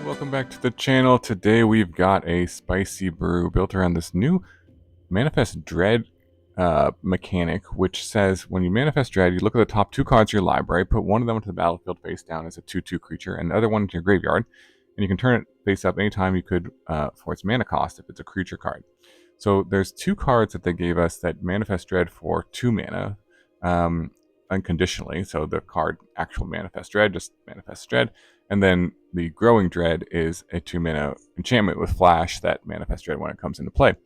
welcome back to the channel. Today we've got a spicy brew built around this new Manifest Dread mechanic, which says when you Manifest Dread, you look at the top two cards of your library, put one of them into the battlefield face down as a 2/2 creature, and the other one into your graveyard, and you can turn it face up anytime you could for its mana cost if it's a creature card. So there's two cards that they gave us that Manifest Dread for 2 mana unconditionally. So the card actual Manifest Dread, just Manifest Dread. And then the Growing Dread is a 2 mana enchantment with flash that Manifest Dread when it comes into play.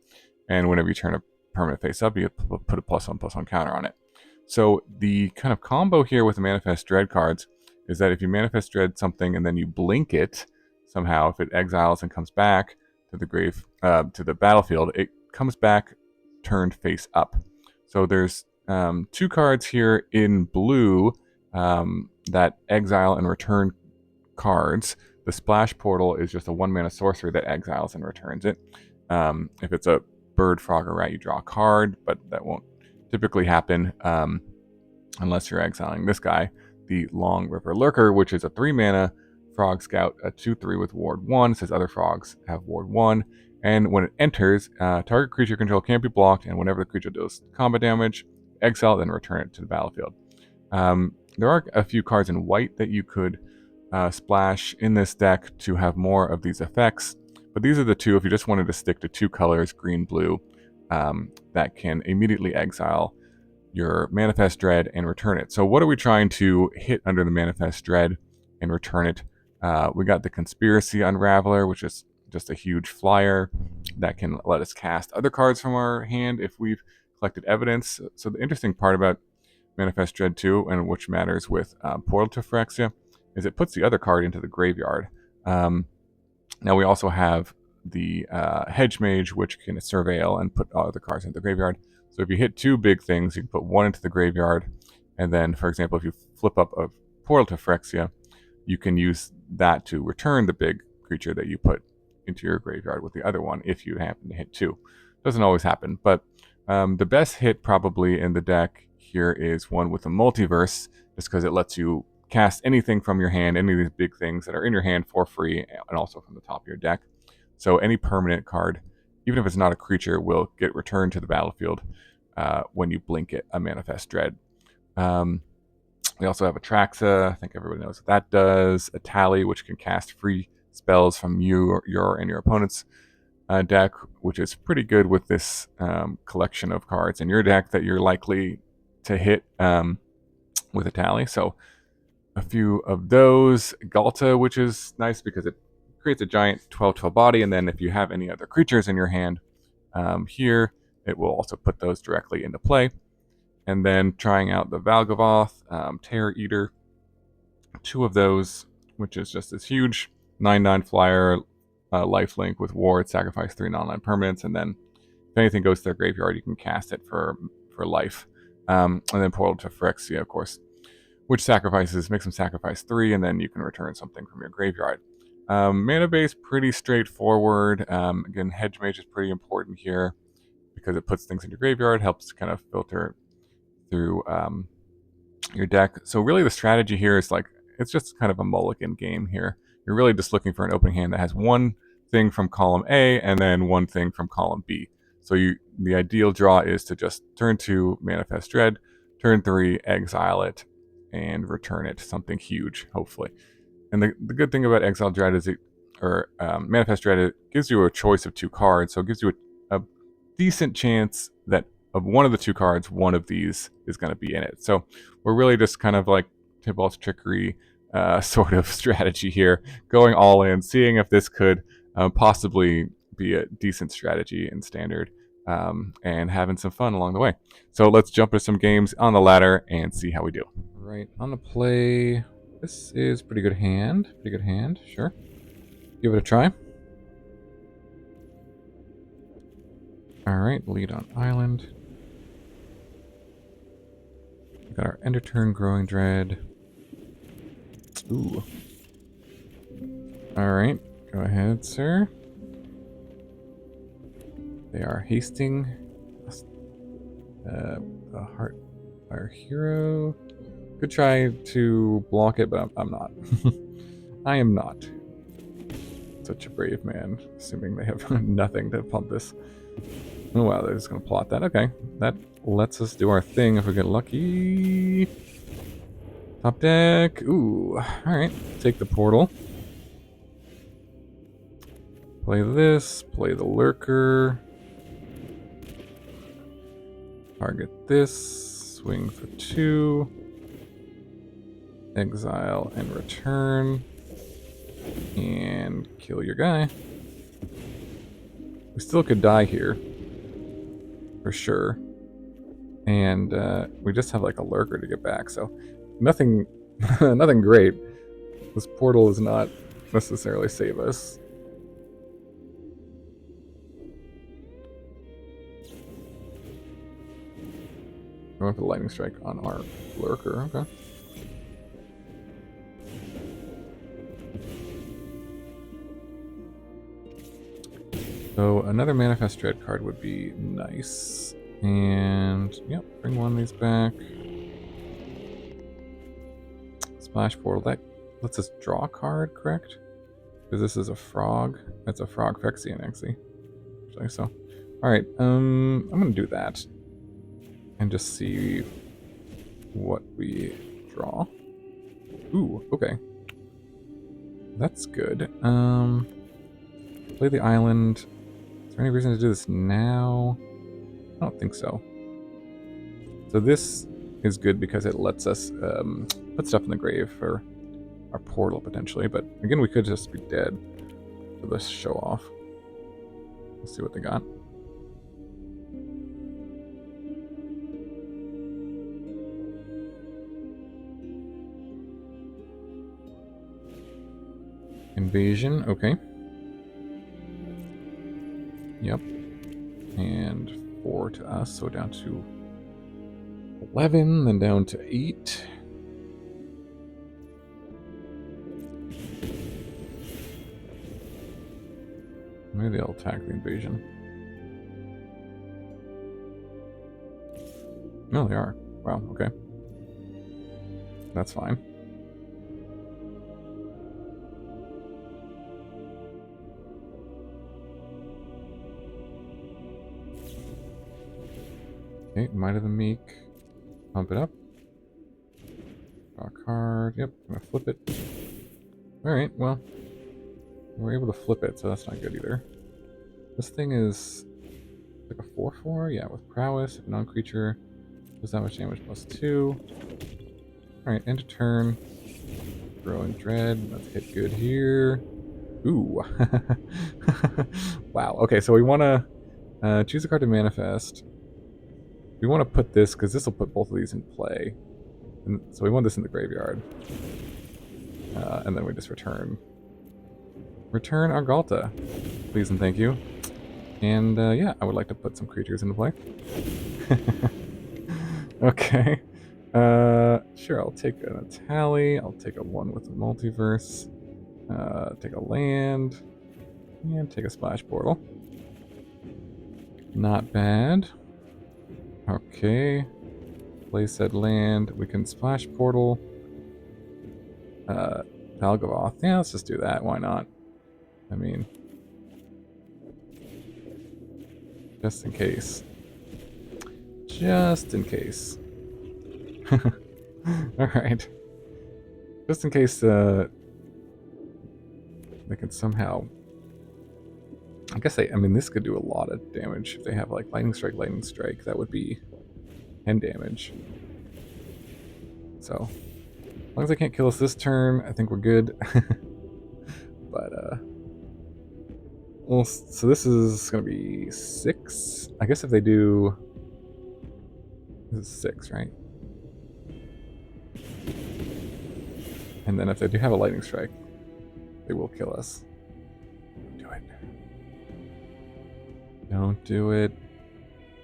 And whenever you turn a permanent face up, you put a +1/+1 counter on it. So the kind of combo here with the Manifest Dread cards is that if you Manifest Dread something and then you blink it somehow, if it exiles and comes back to the to the battlefield, it comes back turned face up. So there's two cards here in blue that exile and return cards. The Splash Portal is just a 1 mana sorcery that exiles and returns it. If it's a bird, frog, or rat, you draw a card, but that won't typically happen unless you're exiling this guy, the Long River Lurker, which is a 3 mana frog scout, a 2/3 with ward 1. It says other frogs have ward 1. And when it enters, target creature control can't be blocked, and whenever the creature deals combat damage, exile, then return it to the battlefield. There are a few cards in white that you could splash in this deck to have more of these effects, but these are the two, if you just wanted to stick to 2 colors, green, blue, that can immediately exile your Manifest Dread and return it. So what are we trying to hit under the Manifest Dread and return it? We got the Conspiracy Unraveler, which is just a huge flyer that can let us cast other cards from our hand if we've collected evidence. So the interesting part about Manifest Dread 2, and which matters with Portal to Phyrexia, is it puts the other card into the graveyard. Now we also have the Hedge Maze, which can surveil and put all the cards into the graveyard. So if you hit 2 big things, you can put 1 into the graveyard, and then, for example, if you flip up a Portal to Phyrexia, you can use that to return the big creature that you put into your graveyard with the other one if you happen to hit 2. Doesn't always happen, but the best hit probably in the deck here is one with a Multiverse, just because it lets you cast anything from your hand, any of these big things that are in your hand for free, and also from the top of your deck. So any permanent card, even if it's not a creature, will get returned to the battlefield when you blink it, a Manifest Dread. We also have Atraxa. I think everybody knows what that does. Etali, which can cast free spells from your and your opponent's deck, which is pretty good with this collection of cards in your deck that you're likely to hit with Etali. So a few of those. Ghalta, which is nice because it creates a giant 12/12 body, and then if you have any other creatures in your hand here, it will also put those directly into play. And then trying out the Valgavoth, Terror Eater, 2 of those, which is just this huge 9/9 flyer, lifelink with ward, sacrifice 3 non-land permanents, and then if anything goes to their graveyard, you can cast it for life. And then Portal to Phyrexia, of course, which makes them sacrifice 3, and then you can return something from your graveyard. Mana base, pretty straightforward. Again, Hedge Maze is pretty important here because it puts things in your graveyard, helps kind of filter through your deck. So really the strategy here is like, it's just kind of a mulligan game here. You're really just looking for an opening hand that has 1 thing from column A and then 1 thing from column B. So the ideal draw is to just turn 2, Manifest Dread, turn 3, exile it, and return it something huge, hopefully. And the good thing about Exile Dread is Manifest Dread, it gives you a choice of 2 cards, so it gives you a decent chance that of one of the 2 cards, one of these is going to be in it. So we're really just kind of like Tybalt's Trickery sort of strategy here, going all in, seeing if this could possibly be a decent strategy in Standard, and having some fun along the way. So let's jump into some games on the ladder and see how we do. Right, on the play, this is pretty good hand, sure. Give it a try. Alright, lead on island. We got our end of turn Growing Dread. Ooh. Alright, go ahead, sir. They are hasting. A heart fire hero. Could try to block it, but I'm not. I am not. such a brave man, assuming they have nothing to pump this. Oh wow, they're just gonna plot that. Okay, that lets us do our thing if we get lucky. Top deck. Ooh, alright. Take the portal. Play this. Play the Lurker. Target this. Swing for 2. Exile and return. And kill your guy. We still could die here. For sure. And we just have like a Lurker to get back, so nothing nothing great. This portal does not necessarily save us. I went for the lightning strike on our Lurker, okay. So another Manifest Dread card would be nice. And yep, bring one of these back. Splash portal, that lets us draw a card, correct? Because this is a frog. That's a frog Phyrexian, actually. So, alright, I'm gonna do that. And just see what we draw. Ooh, okay. That's good. Play the island. Is there any reason to do this now? I don't think so. So this is good because it lets us put stuff in the grave for our portal potentially, but again we could just be dead for this show off. Let's see what they got. Invasion, okay. Yep. And 4 to us, so down to 11, then down to 8. Maybe they'll attack the invasion. No, they are. Wow, okay. That's fine. Okay, Might of the Meek. Pump it up. Draw a card. Yep, I'm gonna flip it. Alright, well. We're able to flip it, so that's not good either. This thing is like a 4/4? Yeah, with prowess. If a non-creature does that much damage, +2. Alright, end of turn. Growing Dread. Let's hit good here. Ooh. Wow. Okay, so we want to choose a card to manifest. We want to put this, because this will put both of these in play. And so we want this in the graveyard. And then we just return. Return our Ghalta. Please and thank you. And yeah, I would like to put some creatures into play. Okay. Sure, I'll take an Etali. I'll take a 1 with the Multiverse. Take a land. And take a Splash Portal. Not bad. Okay. Play said land. We can Splash Portal. Valgavoth. Yeah, let's just do that. Why not? I mean, just in case. Just in case. Alright. Just in case they can somehow... I guess I mean, this could do a lot of damage. If they have like Lightning Strike, that would be 10 damage. So, as long as they can't kill us this turn, I think we're good. But, well, so this is going to be 6. I guess if they do... This is 6, right? And then if they do have a Lightning Strike, they will kill us. Don't do it. Don't do it.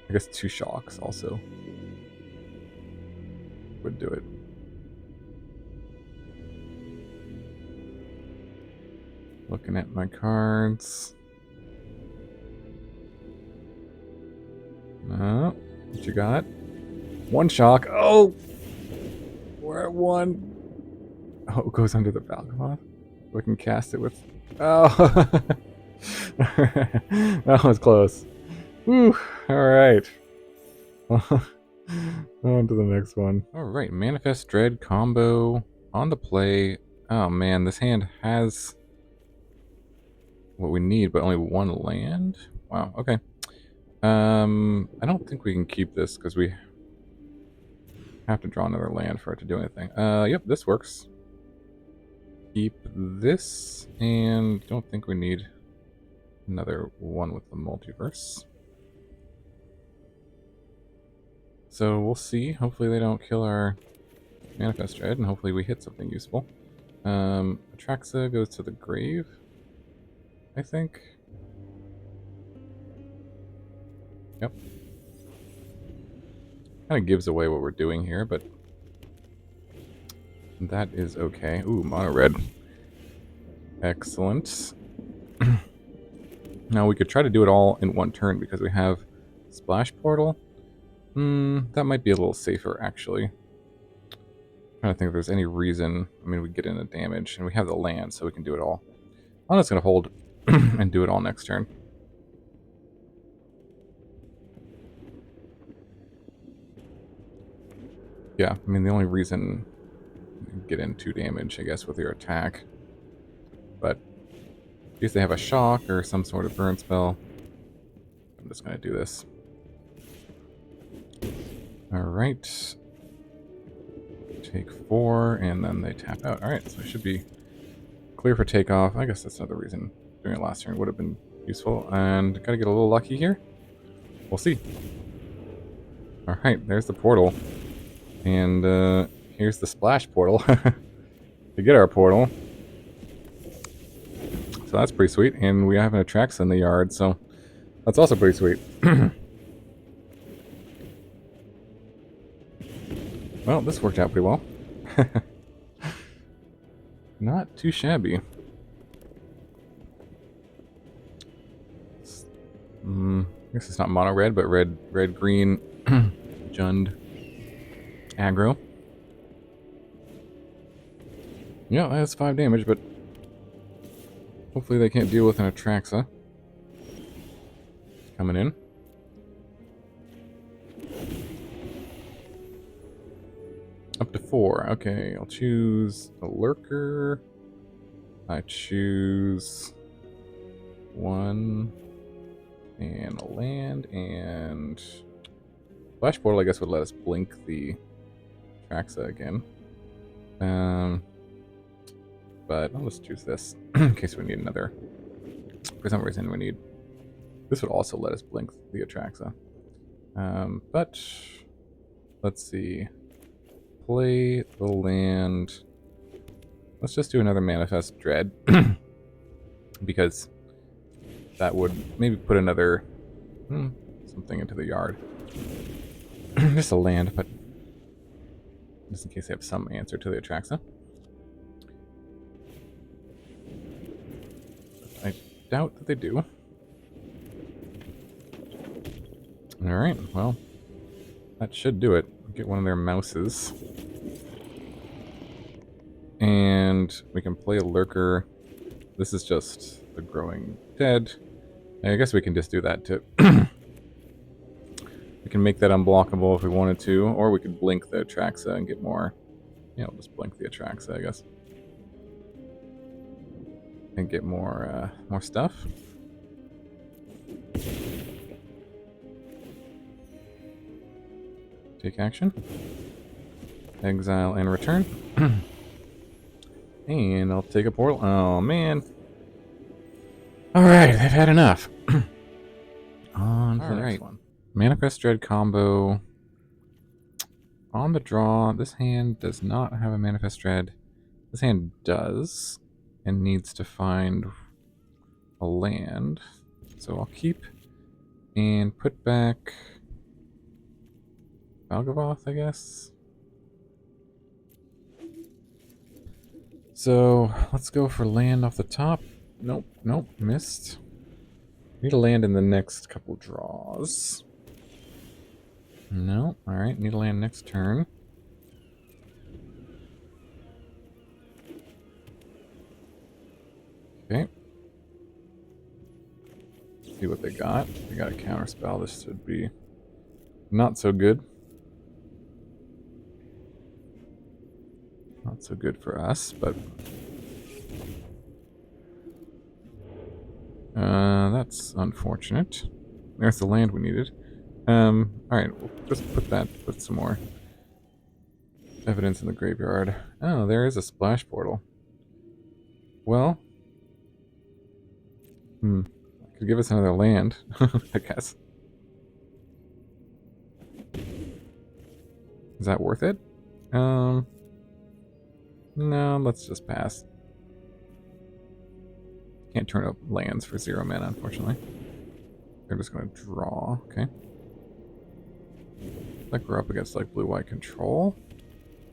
I guess 2 shocks also would do it. Looking at my cards. What you got? 1 shock. Oh! We're at 1. Oh, it goes under the Valgavoth. We can cast it with... Oh! That was close. Whew. Alright. On to the next one. Alright, Manifest Dread combo on the play. Oh man, this hand has what we need, but only one land? Wow, okay. I don't think we can keep this because we have to draw another land for it to do anything. Yep, this works. Keep this, and don't think we need another one with the Multiverse. So we'll see. Hopefully they don't kill our Manifest Dread, and hopefully we hit something useful. Atraxa goes to the grave, I think. Yep. Kind of gives away what we're doing here, but that is okay. Ooh, mono red. Excellent. Now we could try to do it all in one turn because we have Splash Portal. That might be a little safer, actually. I'm trying to think if there's any reason. I mean, we get into damage, and we have the land, so we can do it all. I'm just going to hold and do it all next turn. Yeah, I mean, the only reason you get in 2 damage, I guess, with your attack. But at least they have a shock or some sort of burn spell. I'm just going to do this. Alright. Take 4, and then they tap out. Alright, so it should be clear for takeoff. I guess that's another reason doing it last turn would have been useful. And gotta get a little lucky here. We'll see. Alright, there's the portal. And here's the splash portal to get our portal. So that's pretty sweet. And we have an Atraxa in the yard, so that's also pretty sweet. Well, this worked out pretty well. Not too shabby. I guess it's not mono red, but red green Jund aggro. Yeah, that's 5 damage, but hopefully they can't deal with an Atraxa coming in. Up to 4. Okay, I'll choose a Lurker. I choose 1 and a land, and Flash Portal I guess would let us blink the Atraxa again. But I'll just choose this in case we need another. For some reason we need... This would also let us blink the Atraxa. But let's see. Play the land. Let's just do another Manifest Dread. Because that would maybe put another something into the yard. Just a land, but just in case they have some answer to the Atraxa. I doubt that they do. Alright, well, that should do it. Get one of their mouses. And we can play a Lurker. This is just a growing dead. I guess we can just do that too. We can make that unblockable if we wanted to, or we could blink the Atraxa and get more. Yeah, we'll just blink the Atraxa, I guess. And get more stuff. Take action. Exile and return. And I'll take a portal. Oh, man. Alright, they've had enough. On to the next one. Manifest Dread combo. On the draw, this hand does not have a Manifest Dread. This hand does, and needs to find a land. So I'll keep and put back Valgavoth, I guess. So let's go for land off the top. Nope, nope, missed. Need a land in the next couple draws. No, alright, need a land next turn. Okay. See what they got. They got a counterspell. This should be not so good. Not so good for us, but that's unfortunate. There's the land we needed. Alright, we'll just put some more evidence in the graveyard. Oh, there is a splash portal. Well, could give us another land, I guess. Is that worth it? No, let's just pass. Can't turn up lands for 0 mana, unfortunately. They're just going to draw. Okay. Like we're up against like blue-white control.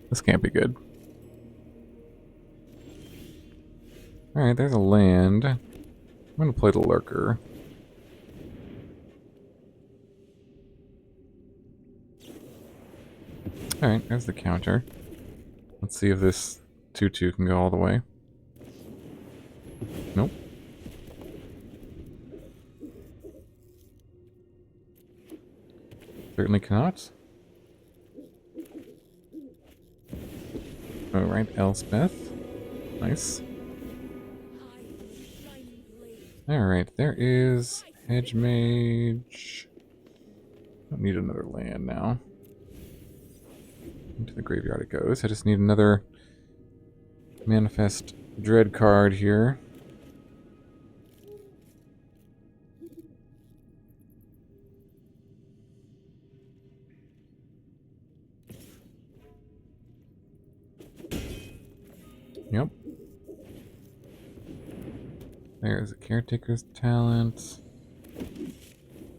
This can't be good. Alright, there's a land. I'm going to play the Lurker. Alright, there's the counter. Let's see if this 2/2 can go all the way. Nope. Certainly cannot. Alright, Elspeth. Nice. Alright, there is Hedge Maze. Don't need another land now. Into the graveyard it goes. I just need another Manifest Dread card here. Yep. There's a Caretaker's Talent.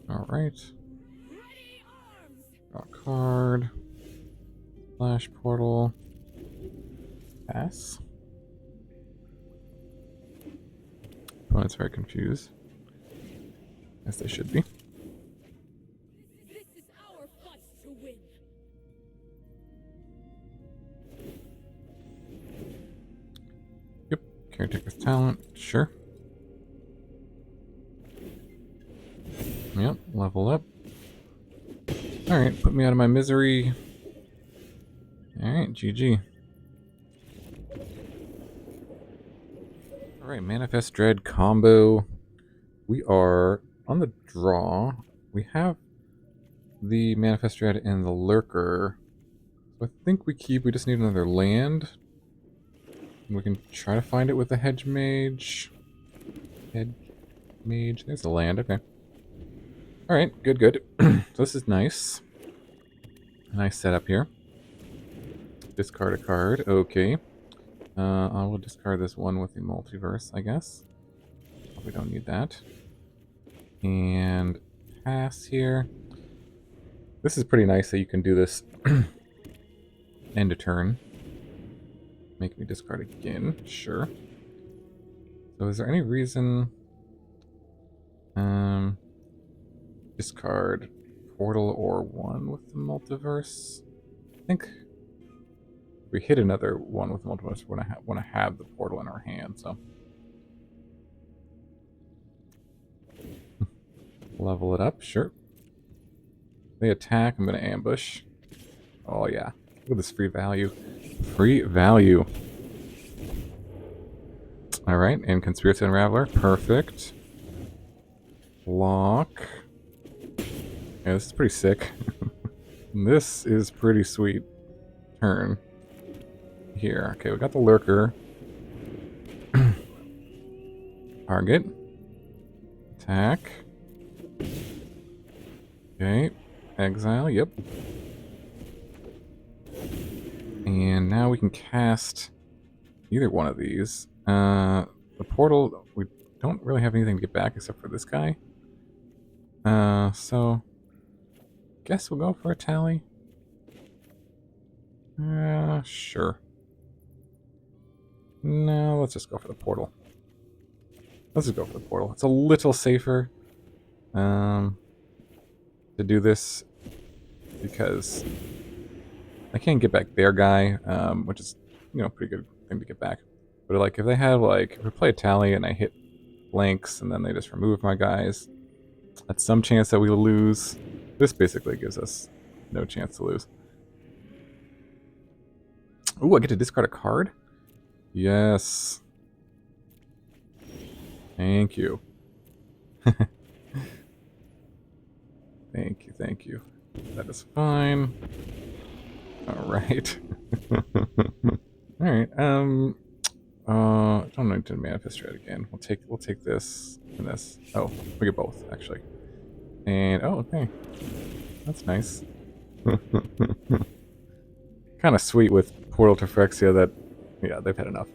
Alright. Draw a card. Flash Portal. Pass. Opponent's very confused. As they should be. This is our fight to win. Yep. Caretaker's Talent. Sure. Yep. Level up. Alright. Put me out of my misery. Alright. GG. Alright. Manifest Dread combo. We are on the draw. We have the Manifest Dread and the Lurker. So I think we keep. We just need another land. We can try to find it with the Hedge Mage. Hedge Mage. There's the land. Okay. Alright. Good, good. So this is nice. Nice setup here. Discard a card. Okay. I will discard this one with the Multiverse, I guess. We don't need that. And pass here. This is pretty nice that you can do this end of turn. Make me discard again. Sure. So is there any reason... discard Portal or 1 with the Multiverse? I think we hit another one with the Multiverse when I have the Portal in our hand, so... Level it up, sure. They attack, I'm going to ambush. Oh yeah, look at this free value. Free value. Alright, and Conspiracy Unraveler, perfect. Block. Yeah, this is pretty sick. This is pretty sweet. Turn. Here, okay, we got the Lurker. Target. Attack. Okay, exile, yep. And now we can cast either one of these. The portal, we don't really have anything to get back except for this guy. So guess we'll go for Etali. Sure. No, let's just go for the portal. Let's just go for the portal. It's a little safer to do this because I can't get back their guy, which is, you know, a pretty good thing to get back. But like, if they have like, if we play Etali and I hit blanks and then they just remove my guys, that's some chance that we lose. This basically gives us no chance to lose. Ooh, I get to discard a card? Yes. Thank you. Thank you, thank you. That is fine. Alright. Alright, don't need to manifest dread again. We'll take this and this. Oh, we get both, actually. And oh, okay. That's nice. Kind of sweet with Portal to Phyrexia that, yeah, they've had enough.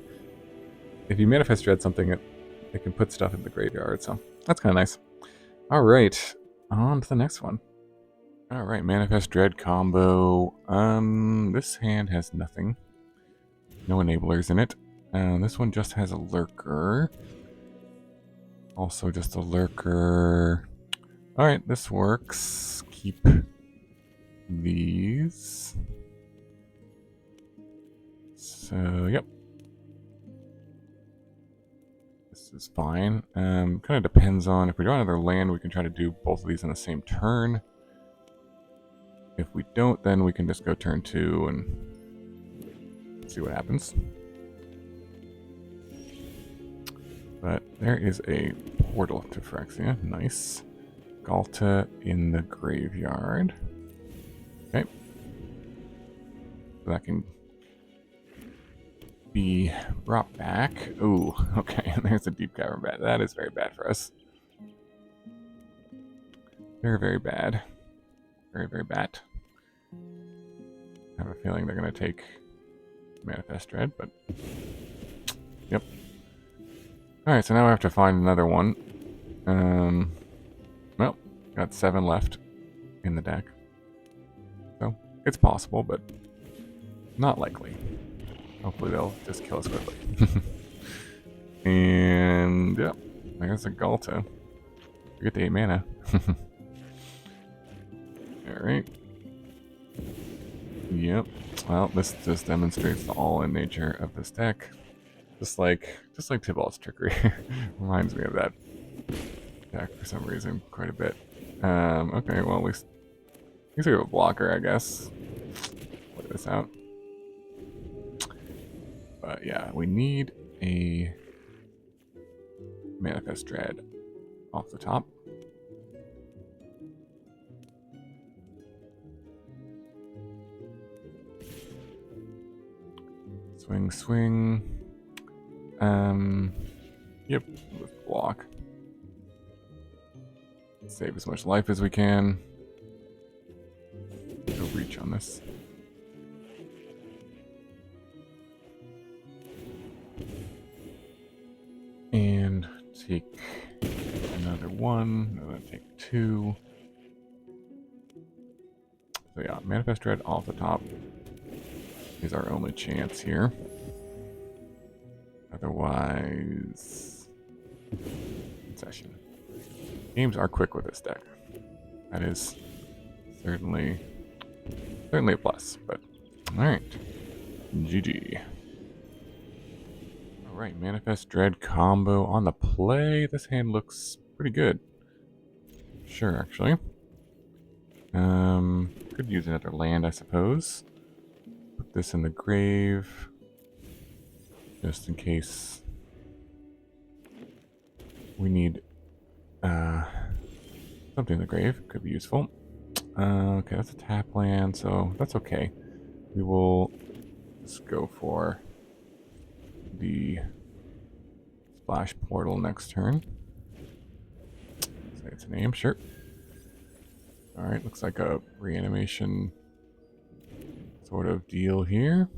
If you manifest dread something, it can put stuff in the graveyard, so that's kind of nice. Alright, on to the next one. Alright, manifest dread combo. This hand has nothing. No enablers in it. This one just has a Lurker. Also just a Lurker. Alright, this works. Keep these. So, yep. This is fine. Kind of depends on, if we draw another land, we can try to do both of these in the same turn. If we don't, then we can just go turn 2 and see what happens. But there is a portal to Phyrexia. Nice. Ghalta in the graveyard. Okay. So that can be brought back. Ooh, okay. There's a deep cavern bat. That is very bad for us. Very, very bad. Very, very bad. I have a feeling they're going to take Manifest Dread, but... Yep. Alright, so now I have to find another one. Well, got 7 left in the deck. So, it's possible, but not likely. Hopefully they'll just kill us quickly. And, yeah, there's a Ghalta. We get the 8 mana. Alright. Yep. Well, this just demonstrates the all-in nature of this deck. Just like Tybalt's Trickery. Reminds me of that deck for some reason quite a bit. Okay, well, at least we have a blocker, I guess. Play this out. But yeah, we need a Manifest Dread off the top. Swing, swing. Yep, let's block. Save as much life as we can. Go reach on this. And take another one, and then take 2. So yeah, Manifest Dread off the top is our only chance here. Otherwise, concession. Games are quick with this deck. That is certainly a plus, but alright. GG. Alright, Manifest Dread combo on the play. This hand looks pretty good. Sure, actually. Could use another land, I suppose. Put this in the grave. Just in case we need something in the grave. Could be useful. Okay, that's a tap land, so that's okay. We will just go for the Splash Portal next turn. Say its name, sure. Alright, looks like a reanimation sort of deal here.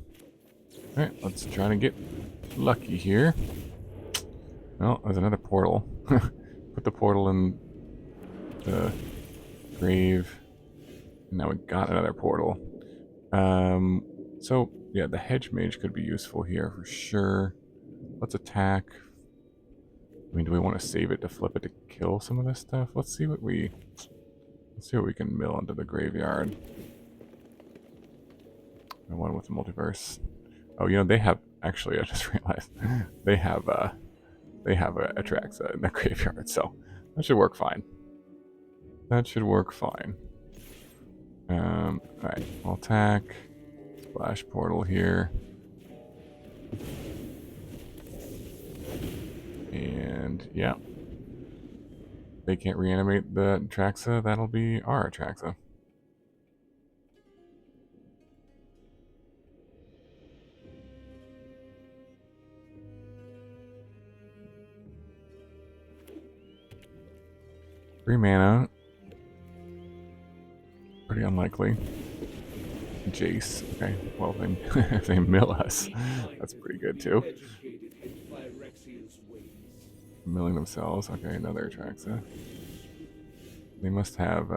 Alright, let's try to get lucky here. Oh, there's another portal. Put the portal in the grave. And now we got another portal. So, yeah, the Hedge Mage could be useful here for sure. Let's attack. I mean, do we want to save it to flip it to kill some of this stuff? Let's see what we can mill into the graveyard. The one with the Multiverse. Oh, you know, they have, actually, I just realized, they have a Atraxa in the graveyard, so that should work fine. That should work fine. Alright, I'll attack. Splash portal here. And yeah. They can't reanimate the Atraxa, that'll be our Atraxa. Three mana. Pretty unlikely. Jace. Okay, well then, if they mill us, that's pretty good too. Milling themselves. Okay, another Atraxa. They must have,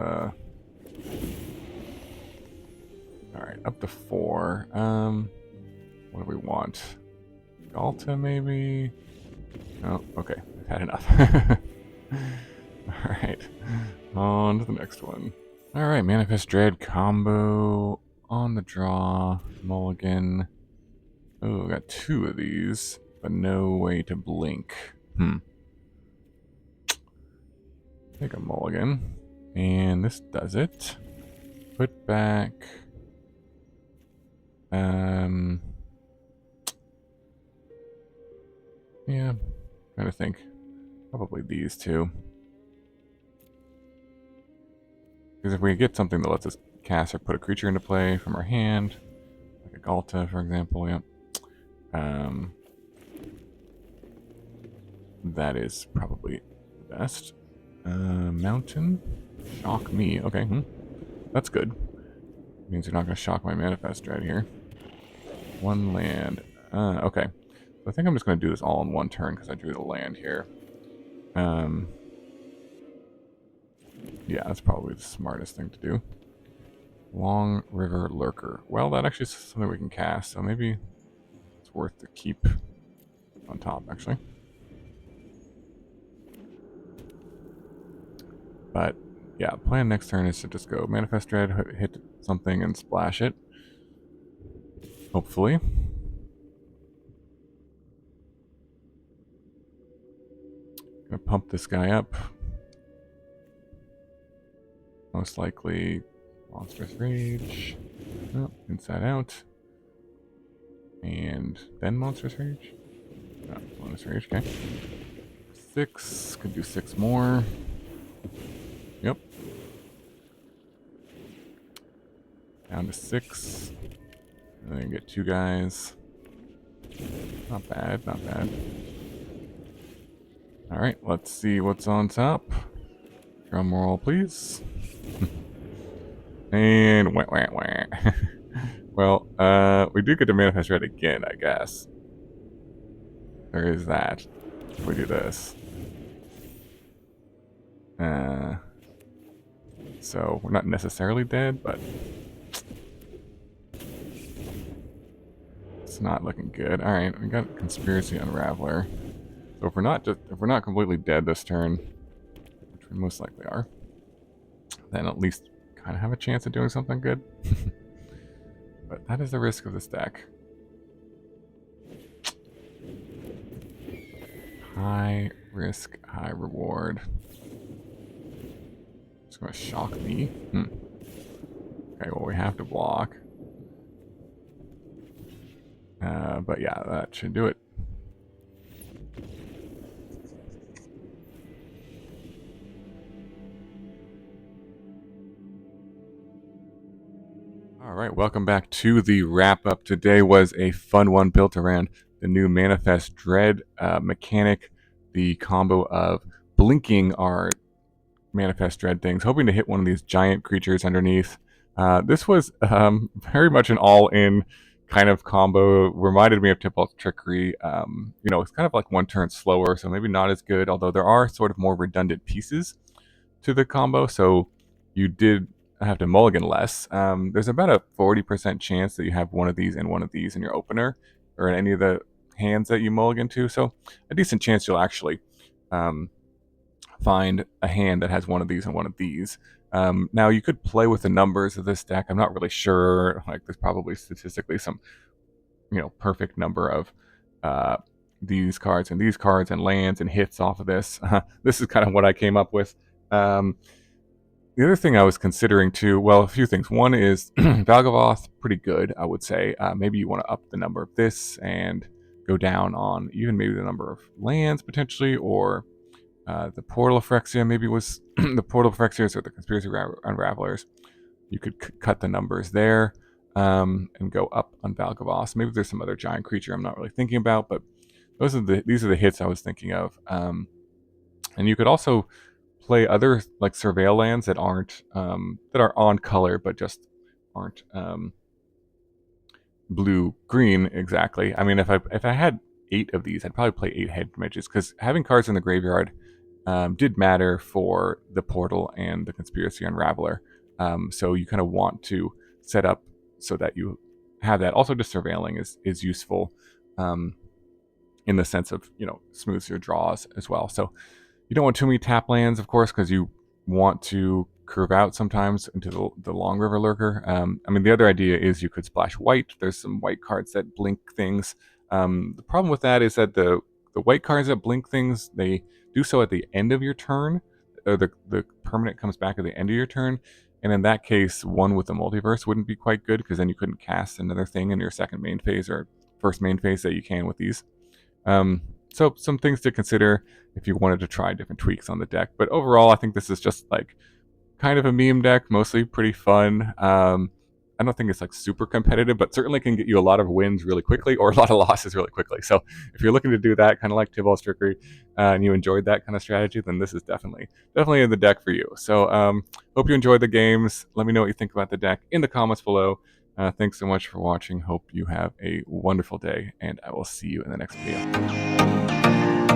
alright, up to 4. What do we want? Ghalta, maybe? Oh, okay. I've had enough. Alright. On to the next one. Alright, Manifest Dread combo on the draw. Mulligan. Oh, we got 2 of these, but no way to blink. Take a mulligan. And this does it. Put back. Yeah, trying to think. Probably these two. Because if we get something that lets us cast or put a creature into play from our hand, like a Ghalta, for example, yeah. That is probably the best. Mountain? Shock me. Okay, that's good. Means you're not going to shock my Manifest Dread here. 1 land. Okay. So I think I'm just going to do this all in 1 turn because I drew the land here. Yeah, that's probably the smartest thing to do. Long River Lurker. Well, that actually is something we can cast, so maybe it's worth to keep on top, actually. But, yeah, plan next turn is to just go Manifest Dread, hit something, and splash it. Hopefully. Gonna pump this guy up. Most likely Monstrous Rage. Oh, Inside Out. And then Monstrous Rage? No, Monstrous Rage, okay. 6. Could do 6 more. Yep. Down to 6. And then get 2 guys. Not bad, not bad. Alright, let's see what's on top. Drum roll, please. And wah, wah, wah. Well, we do get to Manifest Red again, I guess. There is that. If we do this. So we're not necessarily dead, but it's not looking good. Alright, we got Conspiracy Unraveler. So if we're not completely dead this turn, which we most likely are, then at least kind of have a chance of doing something good. But that is the risk of this deck. High risk, high reward. It's going to shock me. Okay, well, we have to block. But yeah, that should do it. Alright, welcome back to the wrap-up. Today was a fun one built around the new Manifest Dread mechanic, the combo of blinking our Manifest Dread things, hoping to hit one of these giant creatures underneath. This was very much an all-in kind of combo. Reminded me of Tip-Off Trickery. You know, it's kind of like 1 turn slower, so maybe not as good, although there are sort of more redundant pieces to the combo, so you did have to mulligan less. There's about a 40% chance that you have one of these and one of these in your opener, or in any of the hands that you mulligan to, so a decent chance you'll actually find a hand that has one of these and one of these. Now, you could play with the numbers of this deck. I'm not really sure. Like, there's probably statistically some perfect number of these cards and lands and hits off of this. This is kind of what I came up with. The other thing I was considering too, well, a few things. One is Valgavoth, pretty good, I would say. Maybe you want to up the number of this and go down on even maybe the number of lands potentially, or the Portal of Phyrexia maybe was the Portal of Phyrexia or the Conspiracy Unravelers. You could cut the numbers there and go up on Valgavoth. Maybe there's some other giant creature I'm not really thinking about, but these are the hits I was thinking of. And you could also play other like surveil lands that aren't that are on color but just aren't blue green exactly. I mean, if I had 8 of these, I'd probably play 8 Hedge Mages, because having cards in the graveyard did matter for the Portal and the Conspiracy Unraveler. So you kind of want to set up so that you have that. Also, just surveilling is useful in the sense of smooths your draws as well. So you don't want too many tap lands, of course, because you want to curve out sometimes into the Long River Lurker. I mean, the other idea is you could splash white. There's some white cards that blink things. The problem with that is that the white cards that blink things, they do so at the end of your turn. Or the permanent comes back at the end of your turn. And in that case, one with the Multiverse wouldn't be quite good, because then you couldn't cast another thing in your second main phase or first main phase that you can with these. So some things to consider if you wanted to try different tweaks on the deck. But overall, I think this is just like kind of a meme deck, mostly pretty fun. I don't think it's like super competitive, but certainly can get you a lot of wins really quickly or a lot of losses really quickly. So if you're looking to do that, kind of like Tibalt's Trickery, and you enjoyed that kind of strategy, then this is definitely in the deck for you. So hope you enjoyed the games. Let me know what you think about the deck in the comments below. Thanks so much for watching. Hope you have a wonderful day, and I will see you in the next video.